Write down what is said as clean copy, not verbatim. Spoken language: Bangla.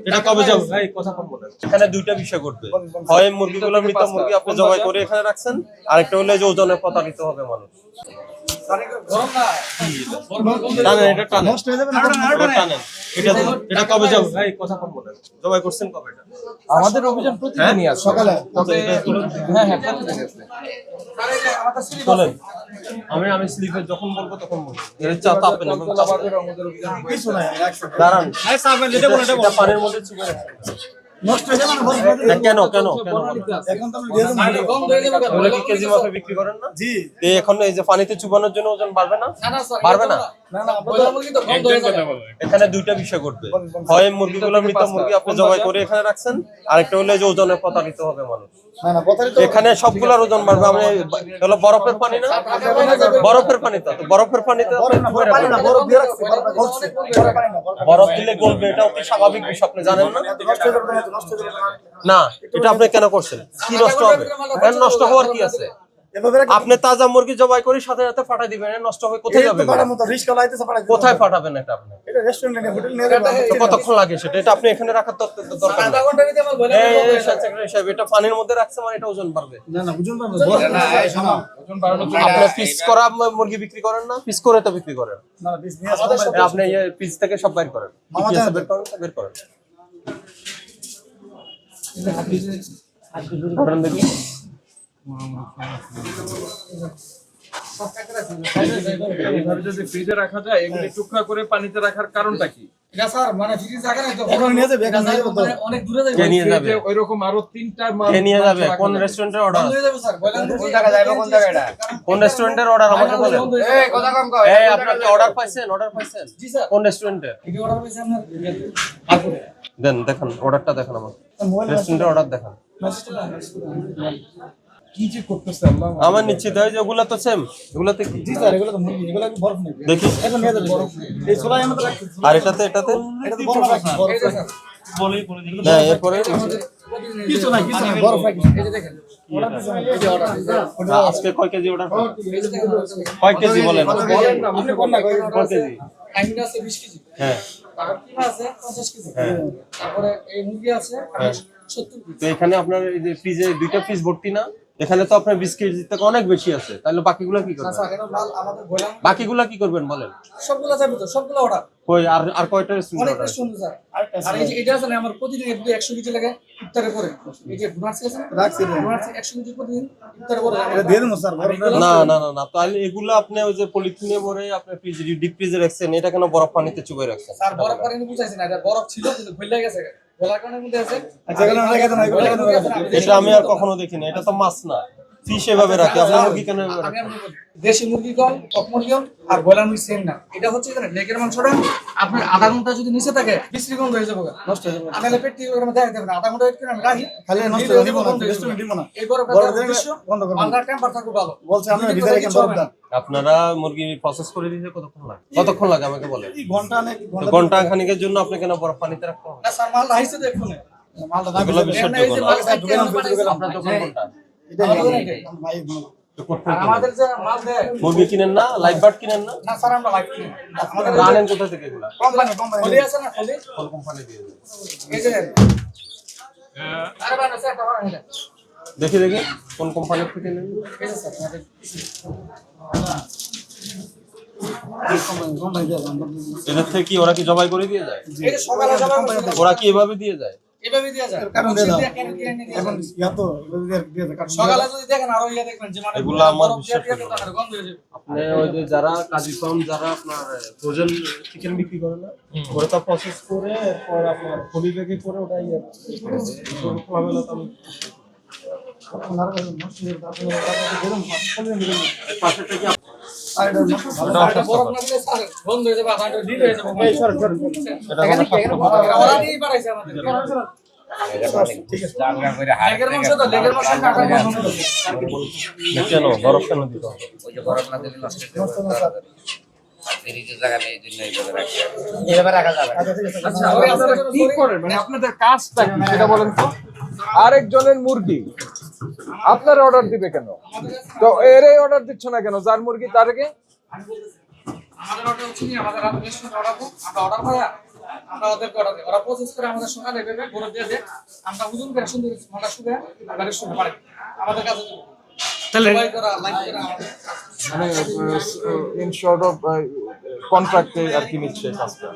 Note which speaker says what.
Speaker 1: এটা কবে যাবো ভাই? কথা কম বলেন। এখানে দুইটা বিষয় ঘটবে, হয় মুরগিগুলো মৃত মুরগি আপনি জবাই করে এখানে রাখছেন, আরেকটা হলো যে ওজনে প্রতারিত হবে মানুষ। এটা কবে যাবো ভাই? কথা কম বলেন। জবাই করছেন কবে?
Speaker 2: আমাদের অভিযান প্রতিদিনই আছে সকালে, তবে হ্যাঁ প্রতিদিনই আছে।
Speaker 1: চলেন, আমি স্লিপে যখন বলবো তখন বলবো। এর চাপ আপনি
Speaker 2: কিছু নাই,
Speaker 1: দাঁড়ান, এটা পানির মধ্যে চুপে রাখছেন।
Speaker 2: নষ্ট হয়ে যাবে না।
Speaker 1: কেন কেন কেন
Speaker 2: এখন তো আমরা
Speaker 1: কি কেজি মাপে বিক্রি করেন না?
Speaker 2: জি,
Speaker 1: এখন এই যে পানিতে চুবানোর জন্য ওজন বাড়বে না? বাড়বে না। এখানে দুইটা বিষয় ঘটবে, হয় মুরগিগুলো মৃত মুরগি আপনি জবাই করে এখানে রাখছেন, আরেকটা হলো যে ওজনে প্রতারিত হবে মানুষ। এখানে সবগুলোর ওজন বাড়বে। আমি হলো বরফের পানি না, বরফের পানি তো বরফের পানিতে বরফ দিলে গলবে, এটা অতি স্বাভাবিক বিষয়, আপনি জানেন না? না, এটা আপনি কেন করছেন? কি নষ্ট হবে? নষ্ট হওয়ার কি আছে? আপনি তাজা মুরগি জবাই করে সাথে সাথে ফাটাই দিবেন, নষ্ট হবে কোথায় যাবে? কোথায় ফাটাবেন এটা আপনি? কতক্ষণ লাগে সেটা? এটা আপনি এখানে রাখার দরকার নেই। এটা পানির মধ্যে রাখছে মানে এটা ওজন বাড়বে। আপনি পিস করা মুরগি বিক্রি করেন না? পিস করে তো বিক্রি করেন। আপনি পিস থেকে সব বের করেন, বের করেন। দেখি
Speaker 3: এইভাবে যদি ফ্রিজে রাখা যায়, এগুলি টুকরা করে পানিতে রাখার কারণটা কি?
Speaker 2: এটা স্যার মানে ফ্রিজে রাখা নাই তো এখন নিয়ে যাবে, এখন অনেক দূরে যাবে,
Speaker 1: নিয়ে যাবে
Speaker 3: ওইরকম আরো 3টা
Speaker 1: নিয়ে যাবে। কোন রেস্টুরেন্টের অর্ডার?
Speaker 2: নিয়ে যাবে স্যার, বলেন
Speaker 4: কোন জায়গা যাবে, কোন জায়গা এটা?
Speaker 1: কোন রেস্টুরেন্টের অর্ডার আমাকে বলেন।
Speaker 4: এই কথা কম কও।
Speaker 1: এই আপনি কি অর্ডার পাইছেন? অর্ডার পাইছেন?
Speaker 2: জি স্যার।
Speaker 1: কোন রেস্টুরেন্টে?
Speaker 2: এটা অর্ডার পেয়েছি আপনার
Speaker 1: দেন, দেখেন অর্ডারটা দেখেন আমাকে, রেস্টুরেন্টের অর্ডার দেখেন।
Speaker 3: কি যে করতেছে আল্লাহ।
Speaker 1: আমার নিশ্চিত হয় যে ওগুলা তো সেম, এগুলাতে কি?
Speaker 2: জি স্যার, এগুলো তো মুরগি, এগুলো কি বরফ নেই।
Speaker 1: দেখি
Speaker 2: এখন নিয়ে যাবে বরফ। এই ছোলাই আমরা রাখছি,
Speaker 1: আর এটাতে
Speaker 2: এটা তো বরফ রাখছি, বরফ।
Speaker 4: এই যে স্যার,
Speaker 1: না এরপরে
Speaker 2: কিছু না, কিছু না, বরফ রাখছি। এই যে দেখেন অর্ডার দিছেন, এই যে অর্ডার
Speaker 1: আজকে কয় কেজি অর্ডার করবেন? কয় কেজি বলেন?
Speaker 2: আপনি কোন না কয়
Speaker 1: কেজি?
Speaker 2: টাইমিং আছে 20 কেজি,
Speaker 1: হ্যাঁ
Speaker 2: তারপর কিমা আছে 50 কেজি,
Speaker 1: হ্যাঁ।
Speaker 2: তারপরে এই মুরগি আছে 70 কেজি।
Speaker 1: তো এখানে আপনার এই যে ফ্রিজে দুইটা ফ্রিজ ভর্তি না, এখানে তো আপনার 20 কেজি থেকে অনেক বেশি আছে, তাহলে বাকিগুলো কি করবেন?
Speaker 2: স্যার এটা মাল আমাদের গোলাম,
Speaker 1: বাকিগুলো কি করবেন বলেন?
Speaker 2: সবগুলো যাবে তো, সবগুলো অর্ডার।
Speaker 1: কই আর কয়টা রেস্টুরেন্ট
Speaker 2: অনেক
Speaker 1: অর্ডার?
Speaker 2: Restaurant sir. আর এই যে এটা আছে না, আমার প্রতিদিন 100 কেজি লাগে ইফতারে করে। এই যে ডোনাটস আছে না,
Speaker 4: রাখছি রে।
Speaker 2: ডোনাটস 100 কেজি প্রতিদিন ইফতারে করে।
Speaker 4: এটা দিয়ে দেবো স্যার, বরফ
Speaker 1: না না না না, তাহলে এগুলো আপনি ওই যে পলিথিনে ভরে আপনি ফ্রিজে ডিপ ফ্রিজে রাখছেন, এটা কেন বরফ পানিতে চুবাই রাখছেন?
Speaker 2: স্যার বরফ পানি বুঝাইছেন না, এটা বরফ ছিল কিন্তু গলে গেছে, গলার কারণে মধ্যে আছে।
Speaker 4: আচ্ছা এগুলো রেখে দেন, এগুলো রেখে দেন।
Speaker 1: এটা আমি আর কখনো দেখি না, এটা তো মাছ না, ফিশ এভাবে রাখে। আপনি মুরগি কেন এভাবে
Speaker 2: আমি
Speaker 1: রাখেন?
Speaker 2: দেশি মুরগি কম, কক মুরগি কম, আর ব্রয়লার মুরগি সেম না। এটা হচ্ছে এখানে লেগের মাংসটা আপনার আধা ঘন্টা যদি নিচে থাকে বিশ্রী গন্ধ হয়ে যাবে, নষ্ট হয়ে যাবে। আমি পেট থেকে ওরকম দেখা যাবে না, আধা ঘন্টা ওয়েট করে আমি রাখি,
Speaker 4: খালি নষ্ট হয়ে যাবে না, রেস্টুরেন্ট দিব না।
Speaker 2: এই বরফটা
Speaker 4: বরফ
Speaker 2: দেওয়ার
Speaker 4: দিয়ে
Speaker 2: উদ্দেশ্য
Speaker 4: বন্ধ করবেন।
Speaker 2: মালটার টেম্পার থাকবে ভালো।
Speaker 4: বলছে আপনি ভিতরে রেখে বরফ দেন।
Speaker 1: আপনারা মুরগি প্রসেস করে দিতে কতক্ষণ লাগে? কতক্ষণ লাগে আমাকে বলেন।
Speaker 4: এই ঘন্টা অনেক
Speaker 1: ঘন্টা খানিকের জন্য আপনি কেন বরফ পানিতে রাখতে হবে?
Speaker 2: না স্যার, মাল আইছে তো এক্ষুনি।
Speaker 4: মালটা
Speaker 1: এগুলো
Speaker 4: দাবি
Speaker 1: বিসর্জন
Speaker 2: এই যে
Speaker 1: করুন।
Speaker 2: মাল ঢুকে না,
Speaker 1: আপনার দোকান কোনটা?
Speaker 4: এটা ভাই
Speaker 2: আর আমাদের যে মাল দেয়,
Speaker 1: মুরগি কিনেন না, লাইভ বার্ড কিনেন না?
Speaker 2: না স্যার আমরা লাইভ কিনি। আমাদের
Speaker 1: আনেন কোথা থেকে এগুলা?
Speaker 4: কোম্পানি
Speaker 2: খলি আছে না, খলি
Speaker 1: কোন কোম্পানি দিয়ে দেয়?
Speaker 2: এই যে আরে বাবা স্যার টাকা নিয়ে
Speaker 1: দেখি দেখি কোন কোম্পানির থেকে নেন।
Speaker 2: এই যে স্যার আমাদের
Speaker 4: কোম্পানি দিয়ে দেন।
Speaker 1: এদের থেকে কি ওরা কি জবাই করে দিয়ে যায়?
Speaker 2: এই যে সকালে যাবে
Speaker 1: ওরা কি এভাবে দিয়ে যায়?
Speaker 2: এভাবে দেয়া যায়।
Speaker 4: কারণ দিয়ে দাও।
Speaker 2: এখন
Speaker 4: এখন ইয়া তো দিয়ে দেন, কারণ
Speaker 2: সকালে যদি দেখেন আরো ইয়া দেখবেন যে মানে
Speaker 1: এগুলো আমার
Speaker 2: বরফ দিয়ে
Speaker 1: বিশ্বাস
Speaker 2: দিয়ে
Speaker 1: করি না।
Speaker 2: তার গন্ধ হয়ে যাবে।
Speaker 1: আপনি ওই যে যারা কাজী ফার্ম, যারা আপনার ফ্রোজেন চিকেন বিক্রি করে না, ওরা তো প্রসেস করে এরপর আপনার পলি ব্যাগে করে ওটা ইয়ে খোলামেলা তো আমি পাশেরটা কি
Speaker 4: আর এটা
Speaker 2: এটা বরফ না দিলে স্যার গন্ধ হয়ে যাবে, আবার ডিল হয়ে যাবে।
Speaker 1: এটা আমার
Speaker 2: ওরা দিয়ে বাড়াইছে আমাদের।
Speaker 4: ঠিক আছে।
Speaker 2: লেগের মাংস তো, লেগের মাংস কাটা মাংস।
Speaker 1: কেন বরফ কেন দিতে হবে?
Speaker 4: ওই যে বরফ না দিলে নষ্ট হয়ে যাবে। ফ্রিজের জায়গা নেই, এই জন্য এইভাবে রাখি। এইভাবে রাখা যাবে।
Speaker 3: আচ্ছা, ওই আপনারা কি করেন, মানে আপনাদের কাজটা কি সেটা বলেন তো। আরেকজনের মুরগি আপনার অর্ডার দিবে কেন? তো এর অর্ডার দিচ্ছ না কেন? যার মুরগি তার আগে
Speaker 2: আমাদের অর্ডার হচ্ছে কি আমাদের রেস্টুরেন্ট অর্ডার দেয়, আমরা অর্ডার পাই, আমরা ওদেরকে অর্ডার দিই, ওরা প্রসেস করে আমাদের সকালে এভাবে বলে দিয়ে দেয়, আমরা ওজন করে সুন্দর মোটা শুকে আমরা রেস্টুরেন্টে পাঠাই আমাদের কাছে তাহলে করা লাইভ করা আমাদের
Speaker 3: মানে ইন শর্ট অফ কন্ট্রাক্টে আর কি নিচ্ছে কাজটা।